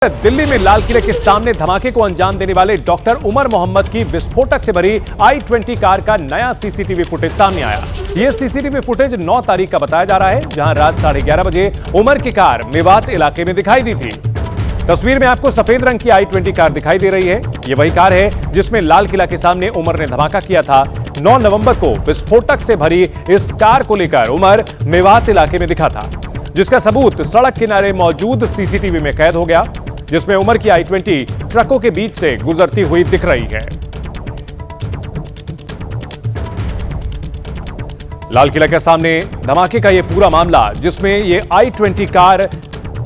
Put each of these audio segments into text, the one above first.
दिल्ली में लाल किले के सामने धमाके को अंजाम देने वाले डॉक्टर उमर मोहम्मद की विस्फोटक से भरी i20 कार का नया सीसीटीवी फुटेज सामने आया। यह सीसीटीवी फुटेज 9 तारीख का बताया जा रहा है, जहां रात 11:30 बजे उमर की कार मेवात इलाके में दिखाई दी थी। तस्वीर में आपको सफेद रंग की i20 कार दिखाई दे रही है। यह वही कार है जिसमें लाल किला के सामने उमर ने धमाका किया था। 9 नवंबर को विस्फोटक से भरी इस कार को लेकर उमर मेवात इलाके में दिखा था, जिसका सबूत सड़क किनारे मौजूद सीसीटीवी में कैद हो गया, जिसमें उमर की i20 ट्रकों के बीच से गुजरती हुई दिख रही है। लाल किला के सामने धमाके का यह पूरा मामला, जिसमें यह i20 कार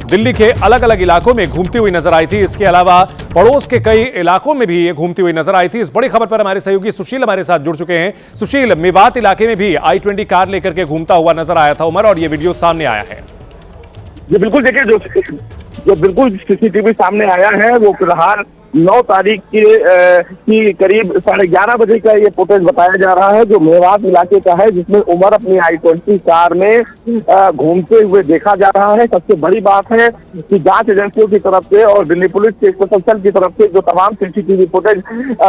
दिल्ली के अलग अलग इलाकों में घूमती हुई नजर आई थी। इसके अलावा पड़ोस के कई इलाकों में भी ये घूमती हुई नजर आई थी। इस बड़ी खबर पर हमारे सहयोगी सुशील हमारे साथ जुड़ चुके हैं। सुशील, मेवात इलाके में भी i20 कार लेकर के घूमता हुआ नजर आया था उमर, और ये वीडियो सामने आया है। जी बिल्कुल, देखिए जो बिल्कुल सीसीटीवी सामने आया है वो फिलहाल 9 तारीख की करीब 11:30 बजे का ये फुटेज बताया जा रहा है, जो मेवात इलाके का है, जिसमें उमर अपनी i20 कार में घूमते हुए देखा जा रहा है। सबसे बड़ी बात है कि जांच एजेंसियों की तरफ से और दिल्ली पुलिस के स्पेशल सेल की तरफ से जो तमाम सीसीटीवी फुटेज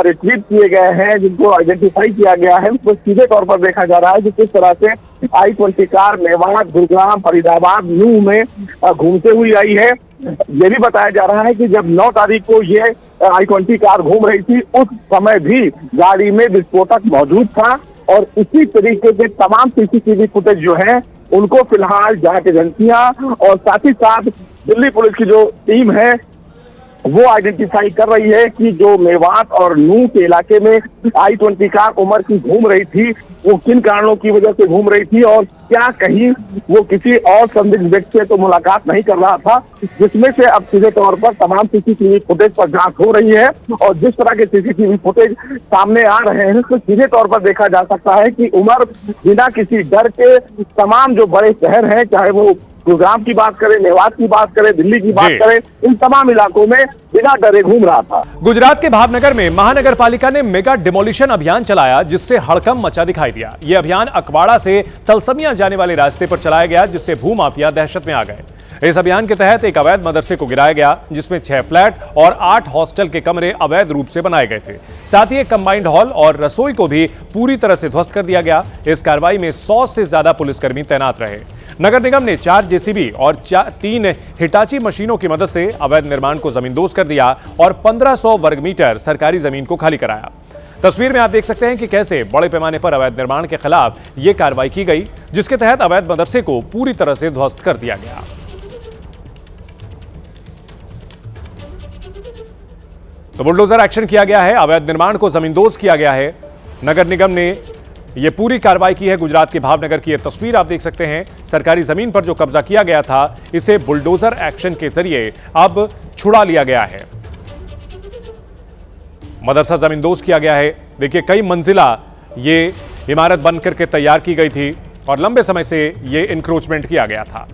रिट्रीव किए गए हैं, जिनको आइडेंटिफाई किया गया है, उसको सीधे तौर पर देखा जा रहा है कि किस तरह से i20 कार मेवात, गुरुग्राम, फरीदाबाद, नूह में घूमते हुई आई है। ये भी बताया जा रहा है कि जब 9 तारीख को ये i20 कार घूम रही थी, उस समय भी गाड़ी में विस्फोटक मौजूद था, और इसी तरीके के तमाम सीसीटीवी फुटेज जो है उनको फिलहाल जांच एजेंसियां और साथ ही साथ दिल्ली पुलिस की जो टीम है वो आइडेंटिफाई कर रही है कि जो मेवात और नूह के इलाके में i20 कार उमर की घूम रही थी, वो किन कारणों की वजह से घूम रही थी, और क्या कहीं वो किसी और संदिग्ध व्यक्ति से तो मुलाकात नहीं कर रहा था, जिसमें से अब सीधे तौर पर तमाम सीसीटीवी फुटेज पर जांच हो रही है। और जिस तरह के सीसीटीवी फुटेज सामने आ रहे हैं, तो सीधे तौर पर देखा जा सकता है कि उमर बिना किसी डर के तमाम जो बड़े शहर हैं, चाहे वो गुरुग्राम की बात करें, मेवात की बात करें, दिल्ली की बात करें, इन तमाम इलाकों में बिना डरे घूम रहा था। गुजरात के भावनगर में महानगर पालिका ने मेगा डिमोलिशन अभियान चलाया, जिससे हड़कंप मचा दिखाई दिया। यह अभियान अकवाड़ा से तलसमिया जाने वाले रास्ते पर चलाया गया, जिससे भूमाफिया दहशत में आ गए। इस अभियान के तहत एक अवैध मदरसे को गिराया गया, जिसमें 6 फ्लैट और 8 हॉस्टल के कमरे अवैध रूप से बनाए गए थे। साथ ही एक कंबाइंड हॉल और रसोई को भी पूरी तरह से ध्वस्त कर दिया गया। इस कार्रवाई में 100 से ज्यादा पुलिसकर्मी तैनात रहे। नगर निगम ने 4 जेसीबी और 3 हिटाची मशीनों की मदद से अवैध निर्माण को जमींदोज कर दिया और 1500 वर्ग मीटर सरकारी जमीन को खाली कराया। तस्वीर में आप देख सकते हैं कि कैसे बड़े पैमाने पर अवैध निर्माण के खिलाफ यह कार्रवाई की गई, जिसके तहत अवैध मदरसे को पूरी तरह से ध्वस्त कर दिया गया। तो बुलडोजर एक्शन किया गया है, अवैध निर्माण को जमींदोज किया गया है। नगर निगम ने यह पूरी कार्रवाई की है। गुजरात के भावनगर की यह तस्वीर आप देख सकते हैं। सरकारी जमीन पर जो कब्जा किया गया था, इसे बुलडोजर एक्शन के जरिए अब छुड़ा लिया गया है। मदरसा जमींदोज किया गया है। देखिए, कई मंजिला ये इमारत बन करके तैयार की गई थी और लंबे समय से यह इंक्रोचमेंट किया गया था।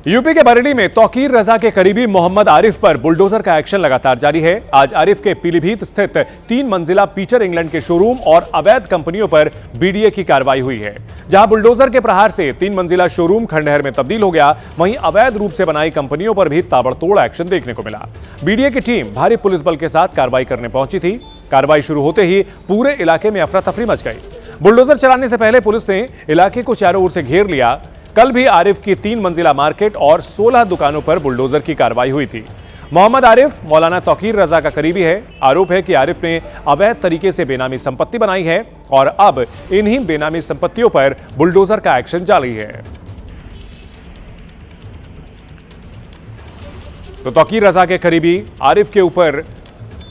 यूपी के बरेली में तौकीर रजा के करीबी मोहम्मद आरिफ पर बुलडोजर का एक्शन लगातार जारी है। आज आरिफ के पीलीभीत स्थित 3 मंजिला पीटर इंग्लैंड के शोरूम और अवैध कंपनियों पर बीडीए की कार्रवाई हुई है। जहां बुलडोजर के प्रहार से 3 मंजिला शोरूम खंडहर में तब्दील हो गया, वहीं अवैध रूप से बनाई कंपनियों पर भी ताबड़तोड़ एक्शन देखने को मिला। बीडीए की टीम भारी पुलिस बल के साथ कार्रवाई करने पहुंची थी। कार्रवाई शुरू होते ही पूरे इलाके में अफरा तफरी मच गई। बुलडोजर चलाने से पहले पुलिस ने इलाके को चारों ओर से घेर लिया। कल भी आरिफ की 3 मंजिला मार्केट और 16 दुकानों पर बुलडोजर की कार्रवाई हुई थी। मोहम्मद आरिफ मौलाना तौकीर रजा का करीबी है। आरोप है कि आरिफ ने अवैध तरीके से बेनामी संपत्ति बनाई है और अब इन्हीं बेनामी संपत्तियों पर बुलडोजर का एक्शन जारी है। तो तौकीर रजा के करीबी आरिफ के ऊपर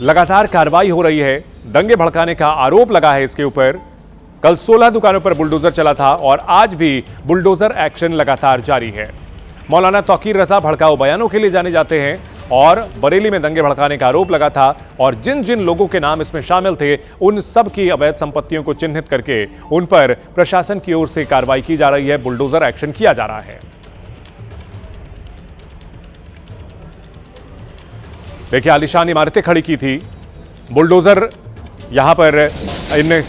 लगातार कार्रवाई हो रही है। दंगे भड़काने का आरोप लगा है इसके ऊपर। कल 16 दुकानों पर बुलडोजर चला था और आज भी बुलडोजर एक्शन लगातार जारी है। मौलाना तौकीर रजा भड़काऊ बयानों के लिए जाने जाते हैं और बरेली में दंगे भड़काने का आरोप लगा था, और जिन जिन लोगों के नाम इसमें शामिल थे, उन सब की अवैध संपत्तियों को चिन्हित करके उन पर प्रशासन की ओर से कार्रवाई की जा रही है, बुलडोजर एक्शन किया जा रहा है। देखिए, आलीशान इमारतें खड़ी की थी, बुलडोजर यहां पर इन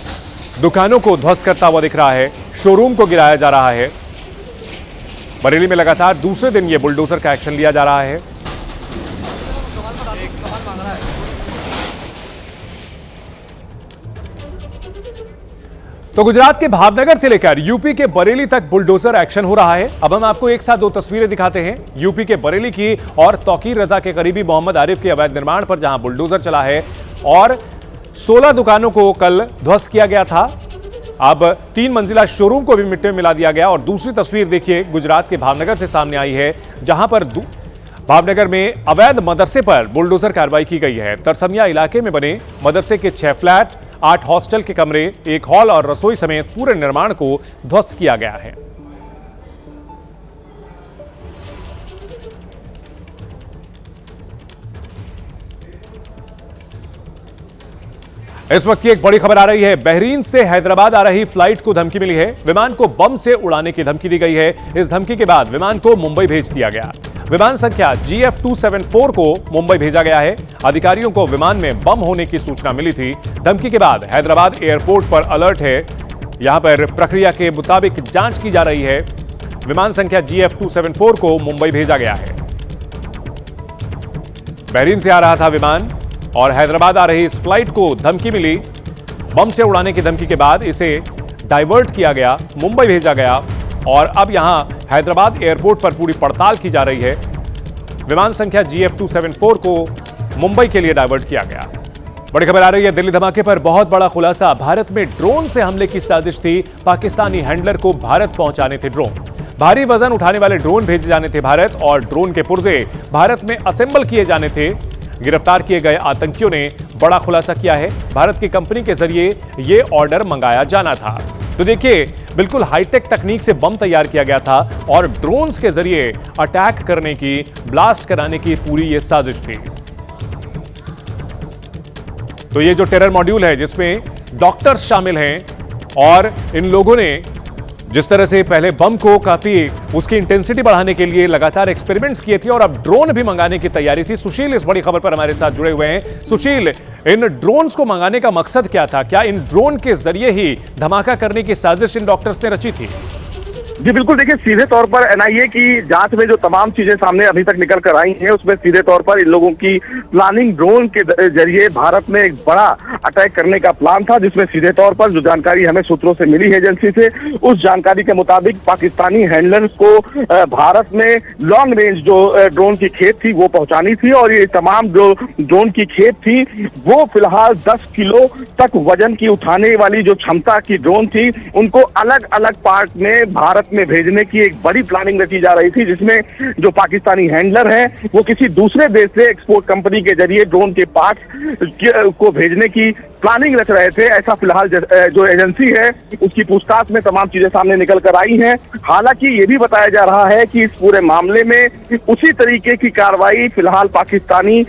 दुकानों को ध्वस्त करता हुआ दिख रहा है, शोरूम को गिराया जा रहा है। बरेली में लगातार दूसरे दिन यह बुलडोजर का एक्शन लिया जा रहा है। तो गुजरात के भावनगर से लेकर यूपी के बरेली तक बुलडोजर एक्शन हो रहा है। अब हम आपको एक साथ दो तस्वीरें दिखाते हैं, यूपी के बरेली की और तौकीर रजा के करीबी मोहम्मद आरिफ के अवैध निर्माण पर, जहां बुलडोजर चला है और 16 दुकानों को कल ध्वस्त किया गया था। अब 3 मंजिला शोरूम को भी मिट्टी में मिला दिया गया। और दूसरी तस्वीर देखिए, गुजरात के भावनगर से सामने आई है, जहां पर भावनगर में अवैध मदरसे पर बुलडोजर कार्रवाई की गई है। तरसमिया इलाके में बने मदरसे के 6 फ्लैट, 8 हॉस्टल के कमरे, 1 हॉल और रसोई समेत पूरे निर्माण को ध्वस्त किया गया है। इस वक्त की एक बड़ी खबर आ रही है। बहरीन से हैदराबाद आ रही फ्लाइट को धमकी मिली है। विमान को बम से उड़ाने की धमकी दी गई है। इस धमकी के बाद विमान को मुंबई भेज दिया गया। विमान संख्या GF274 को मुंबई भेजा गया है। अधिकारियों को विमान में बम होने की सूचना मिली थी। धमकी के बाद हैदराबाद एयरपोर्ट पर अलर्ट है। यहां पर प्रक्रिया के मुताबिक जांच की जा रही है। विमान संख्या GF274 को मुंबई भेजा गया है। बहरीन से आ रहा था विमान और हैदराबाद आ रही इस फ्लाइट को धमकी मिली। बम से उड़ाने की धमकी के बाद इसे डाइवर्ट किया गया, मुंबई भेजा गया और अब यहां हैदराबाद एयरपोर्ट पर पूरी पड़ताल की जा रही है। विमान संख्या GF274 को मुंबई के लिए डाइवर्ट किया गया। बड़ी खबर आ रही है दिल्ली धमाके पर बहुत बड़ा खुलासा। भारत में ड्रोन से हमले की साजिश थी। पाकिस्तानी हैंडलर को भारत पहुंचाने थे ड्रोन। भारी वजन उठाने वाले ड्रोन भेजे जाने थे भारत और ड्रोन के पुर्जे भारत में असेंबल किए जाने थे। गिरफ्तार किए गए आतंकियों ने बड़ा खुलासा किया है। भारत की कंपनी के जरिए यह ऑर्डर मंगाया जाना था। तो देखिए, बिल्कुल हाईटेक तकनीक से बम तैयार किया गया था और ड्रोन्स के जरिए अटैक करने की, ब्लास्ट कराने की पूरी यह साजिश थी। तो ये जो टेरर मॉड्यूल है जिसमें डॉक्टर्स शामिल हैं और इन लोगों ने जिस तरह से पहले बम को काफी उसकी इंटेंसिटी बढ़ाने के लिए लगातार एक्सपेरिमेंट्स किए थे और अब ड्रोन भी मंगाने की तैयारी थी। सुशील इस बड़ी खबर पर हमारे साथ जुड़े हुए हैं। सुशील, इन ड्रोन्स को मंगाने का मकसद क्या था? क्या इन ड्रोन के जरिए ही धमाका करने की साजिश इन डॉक्टर्स ने रची थी? जी बिल्कुल, देखिए सीधे तौर पर NIA की जांच में जो तमाम चीजें सामने अभी तक निकल कर आई हैं उसमें सीधे तौर पर इन लोगों की प्लानिंग ड्रोन के जरिए भारत में एक बड़ा अटैक करने का प्लान था, जिसमें सीधे तौर पर जो जानकारी हमें सूत्रों से मिली है एजेंसी से, उस जानकारी के मुताबिक पाकिस्तानी हैंडलर्स को भारत में लॉन्ग रेंज जो ड्रोन की खेप थी वो पहुंचानी थी और ये तमाम जो ड्रोन की खेप थी वो फिलहाल 10 किलो तक वजन की उठाने वाली जो क्षमता की ड्रोन थी उनको अलग अलग पार्ट में भारत में भेजने की एक बड़ी प्लानिंग रची जा रही थी, जिसमें जो पाकिस्तानी हैंडलर हैं वो किसी दूसरे देश से एक्सपोर्ट कंपनी के जरिए ड्रोन के पार्ट्स को भेजने की प्लानिंग रच रहे थे। ऐसा फिलहाल जो एजेंसी है उसकी पूछताछ में तमाम चीजें सामने निकल कर आई हैं। हालांकि ये भी बताया जा रहा है कि इस पूरे मामले में उसी तरीके की कार्रवाई फिलहाल पाकिस्तानी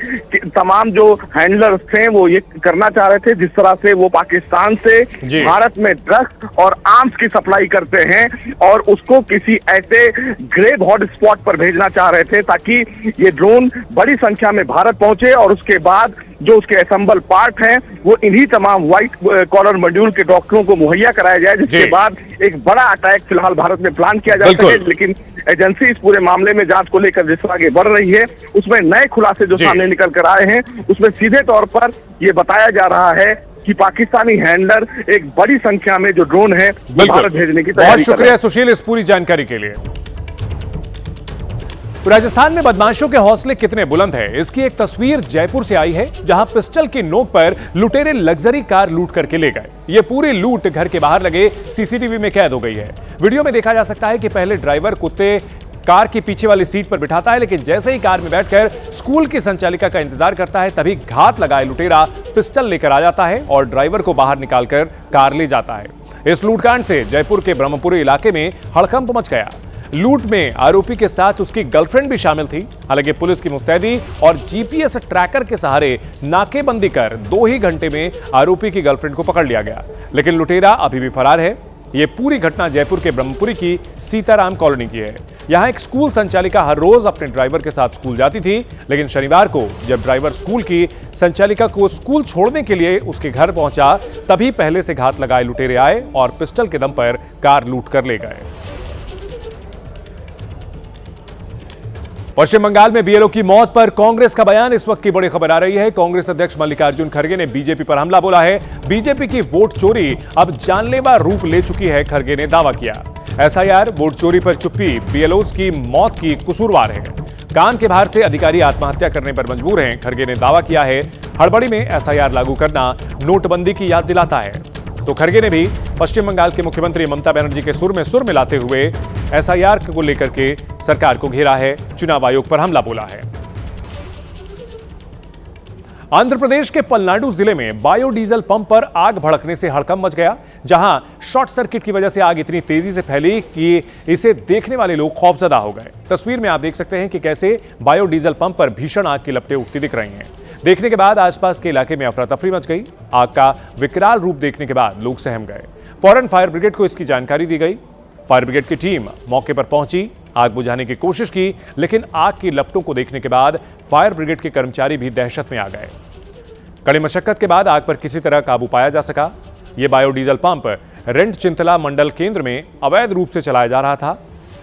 तमाम जो हैंडलर्स थे वो ये करना चाह रहे थे, जिस तरह से वो पाकिस्तान से भारत में ड्रग्स और आर्म्स की सप्लाई करते हैं और उसको किसी ऐसे ग्रेव हॉट स्पॉट पर भेजना चाह रहे थे ताकि ये ड्रोन बड़ी संख्या में भारत पहुंचे और उसके बाद जो उसके असेंबल पार्ट हैं वो इन्हीं तमाम व्हाइट कॉलर मॉड्यूल के डॉक्टरों को मुहैया कराया जाए, जिसके बाद एक बड़ा अटैक फिलहाल भारत में प्लान किया जा सके। लेकिन एजेंसी इस पूरे मामले में जांच को लेकर जिस तरह आगे बढ़ रही है उसमें नए खुलासे जो सामने निकल कर आए हैं उसमें सीधे तौर पर ये बताया जा रहा है कि पाकिस्तानी हैंडलर एक बड़ी संख्या में जो ड्रोन है भारत भेजने की तैयारी। बहुत शुक्रिया सुशील इस पूरी जानकारी के लिए। तो राजस्थान में बदमाशों के हौसले कितने बुलंद हैं, इसकी एक तस्वीर जयपुर से आई है, जहां पिस्टल की नोक पर लुटेरे लग्जरी कार लूट करके ले गए। ये पूरी लूट घर के बाहर लगे सीसीटीवी में कैद हो गई है। वीडियो में देखा जा सकता है कि पहले ड्राइवर कुत्ते कार की पीछे वाली सीट पर बिठाता है, लेकिन जैसे ही कार में बैठकर स्कूल की संचालिका का इंतजार करता है तभी घात लगाए लुटेरा पिस्टल लेकर आ जाता है और ड्राइवर को बाहर निकालकर कार ले जाता है। इस लूटकांड से जयपुर के ब्रह्मपुरी इलाके में हड़कंप मच गया। लूट में आरोपी के साथ उसकी गर्लफ्रेंड भी शामिल थी। हालांकि पुलिस की मुस्तैदी और जीपीएस ट्रैकर के सहारे नाकेबंदी कर 2 ही घंटे में आरोपी की गर्लफ्रेंड को पकड़ लिया गया, लेकिन लुटेरा अभी भी फरार है। यह पूरी घटना जयपुर के ब्रह्मपुरी की सीताराम कॉलोनी की है। यहां एक स्कूल संचालिका हर रोज अपने ड्राइवर के साथ स्कूल जाती थी, लेकिन शनिवार को जब ड्राइवर स्कूल की संचालिका को स्कूल छोड़ने के लिए उसके घर पहुंचा तभी पहले से घात लगाए लुटेरे आए और पिस्टल के दम पर कार लूट कर ले गए। पश्चिम बंगाल में बीएलओ की मौत पर कांग्रेस का बयान इस वक्त की बड़ी खबर आ रही है। कांग्रेस अध्यक्ष मल्लिकार्जुन खड़गे ने बीजेपी पर हमला बोला है। बीजेपी की वोट चोरी अब जानलेवा रूप ले चुकी है, खड़गे ने दावा किया। एसआईआर, वोट चोरी पर चुप्पी बीएलओ की मौत की कसूरवार है। काम के भार से अधिकारी आत्महत्या करने पर मजबूर हैं, खड़गे ने दावा किया है। हड़बड़ी में एसआईआर लागू करना नोटबंदी की याद दिलाता है। तो खड़गे ने भी पश्चिम बंगाल के मुख्यमंत्री ममता बनर्जी के सुर में सुर मिलाते हुए एसआईआर को लेकर के सरकार को घेरा है, चुनाव आयोग पर हमला बोला है। आंध्र प्रदेश के पलनाडु जिले में बायोडीजल पंप पर आग भड़कने से हड़कंप मच गया, जहां शॉर्ट सर्किट की वजह से आग इतनी तेजी से फैली कि इसे देखने वाले लोग खौफजदा हो गए। तस्वीर में आप देख सकते हैं कि कैसे बायोडीजल पंप पर भीषण आग की लपटें उठती दिख रही हैं। देखने के बाद आसपास के इलाके में अफरा तफरी मच गई। आग का विकराल रूप देखने के बाद लोग सहम गए। फौरन फायर ब्रिगेड को इसकी जानकारी दी गई। फायर ब्रिगेड की टीम मौके पर पहुंची, आग बुझाने की कोशिश की, लेकिन आग की लपटों को देखने के बाद फायर ब्रिगेड के कर्मचारी भी दहशत में आ गए। कड़ी मशक्कत के बाद आग पर किसी तरह काबू पाया जा सका। यह बायोडीजल पंप रेंट चिंतला मंडल केंद्र में अवैध रूप से चलाया जा रहा था,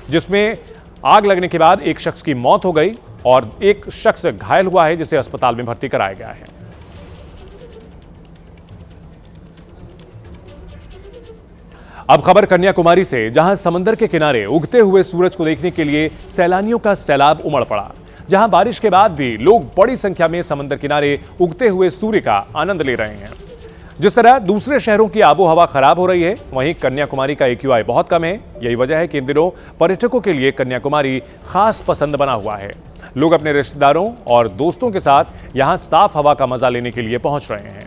जिसमें आग लगने के बाद एक शख्स की मौत हो गई और एक शख्स घायल हुआ है, जिसे अस्पताल में भर्ती कराया गया है। अब खबर कन्याकुमारी से, जहां समंदर के किनारे उगते हुए सूरज को देखने के लिए सैलानियों का सैलाब उमड़ पड़ा। जहां बारिश के बाद भी लोग बड़ी संख्या में समंदर किनारे उगते हुए सूर्य का आनंद ले रहे हैं। जिस तरह दूसरे शहरों की आबोहवा खराब हो रही है, वहीं कन्याकुमारी का AQI बहुत कम है। यही वजह है कि इन दिनों पर्यटकों के लिए कन्याकुमारी खास पसंद बना हुआ है। लोग अपने रिश्तेदारों और दोस्तों के साथ यहां साफ हवा का मजा लेने के लिए पहुंच रहे हैं।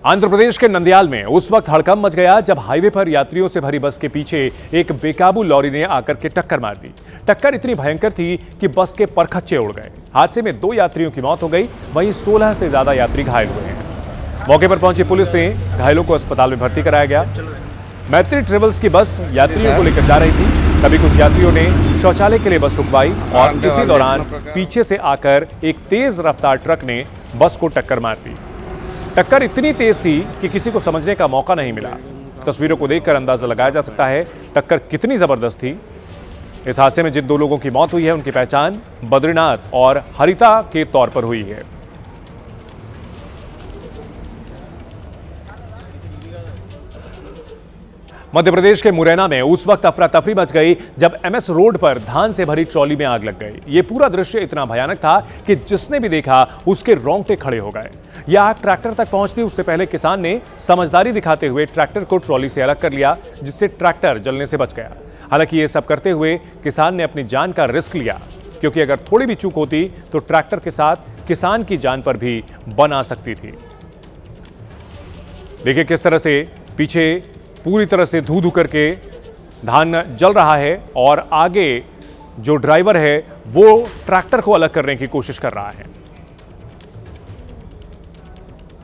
आंध्र प्रदेश के नंदयाल में उस वक्त हड़कंप मच गया जब हाईवे पर यात्रियों से भरी बस के पीछे एक बेकाबू लॉरी ने आकर के टक्कर मार दी। टक्कर इतनी भयंकर थी कि बस के परखच्चे उड़ गए। हादसे में 2 यात्रियों की मौत हो गई, वहीं 16 से ज्यादा यात्री घायल हुए हैं। मौके पर पहुंची पुलिस ने घायलों को अस्पताल में भर्ती कराया गया। मैत्री ट्रेवल्स की बस यात्रियों को लेकर जा रही थी। तभी कुछ यात्रियों ने शौचालय के लिए बस रुकवाई और इसी दौरान पीछे से आकर एक तेज रफ्तार ट्रक ने बस को टक्कर मार दी। टक्कर इतनी तेज थी कि किसी को समझने का मौका नहीं मिला। तस्वीरों को देखकर अंदाजा लगाया जा सकता है टक्कर कितनी जबरदस्त थी। इस हादसे में जिन 2 लोगों की मौत हुई है, उनकी पहचान बद्रीनाथ और हरिता के तौर पर हुई है। मध्य प्रदेश के मुरैना में उस वक्त अफरा तफरी मच गई जब MS रोड पर धान से भरी ट्रॉली में आग लग गई। यह पूरा दृश्य इतना भयानक था कि जिसने भी देखा उसके रोंगटे खड़े हो गए। यह आग ट्रैक्टर तक पहुंचती उससे पहले किसान ने समझदारी दिखाते हुए ट्रैक्टर को ट्रॉली से अलग कर लिया, जिससे ट्रैक्टर जलने से बच गया। हालांकि यह सब करते हुए किसान ने अपनी जान का रिस्क लिया, क्योंकि अगर थोड़ी भी चूक होती तो ट्रैक्टर के साथ किसान की जान पर भी बन आ सकती थी। देखिए किस तरह से पीछे पूरी तरह से धू धू करके धान जल रहा है और आगे जो ड्राइवर है वो ट्रैक्टर को अलग करने की कोशिश कर रहा है।